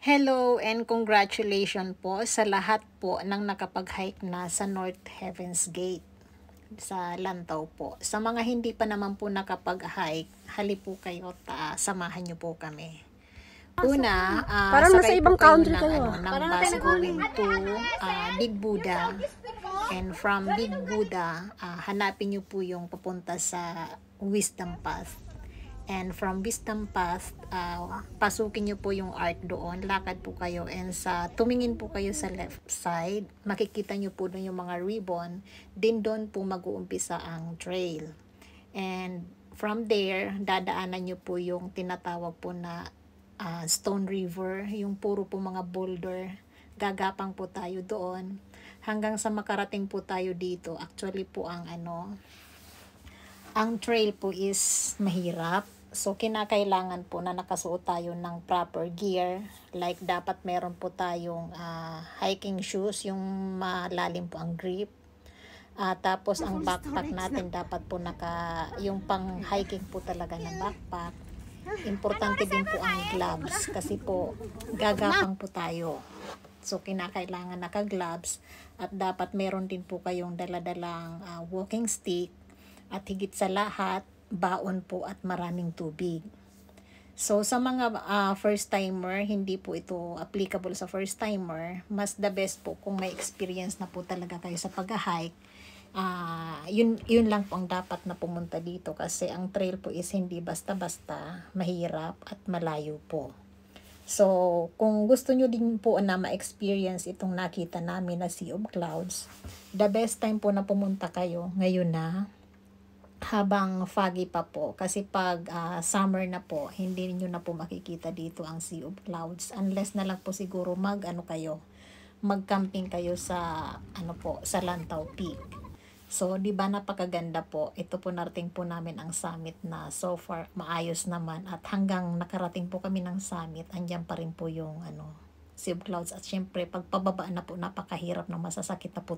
Hello and congratulations po sa lahat po ng nakapag-hike na sa North Heaven's Gate sa Lantaw po. Sa mga hindi pa naman po nakapag-hike, hali po kayo at samahan niyo po kami. Una, Parang nasa sakay ibang po kayo country ng, kayo. ng bus going to Big Buddha. And from Big Buddha, hanapin niyo po yung papunta sa Wisdom Path. And from Wisdom Path, pasukin nyo po yung art doon. Lakad po kayo and tumingin po kayo sa left side. Makikita nyo po doon yung mga ribbon. Din doon po mag-uumpisa ang trail. And from there, dadaanan nyo po yung tinatawag po na Stone River. Yung puro po mga boulder. Gagapang po tayo doon. Hanggang sa makarating po tayo dito. Actually po ang trail po is mahirap. So, kinakailangan po na nakasuot tayo ng proper gear. Like, dapat meron po tayong hiking shoes, yung malalim po ang grip. Tapos, ang backpack natin dapat po yung pang hiking po talaga na backpack. Importante din po ang gloves kasi po gagapang po tayo. So, kinakailangan naka-gloves at dapat meron din po kayong daladalang walking stick. At higit sa lahat, baon po at maraming tubig. So, sa mga first timer, hindi po ito applicable sa first timer. Mas the best po kung may experience na po talaga kayo sa pag-hike. Yun lang po ang dapat na pumunta dito kasi ang trail po is hindi basta-basta, mahirap at malayo po. So, kung gusto nyo din po na ma-experience itong nakita namin na Sea of Clouds, the best time po na pumunta kayo ngayon na habang foggy pa po kasi pag summer na po hindi niyo na po makikita dito ang Sea of Clouds unless na lang po siguro mag-camping kayo sa sa Lantaw Peak. So, di ba napakaganda po. Ito po narating po namin ang summit na so far maayos naman at hanggang nakarating po kami ng summit, andyan pa rin po yung Sea of Clouds at syempre pag pababa na po napakahirap na masasakit na po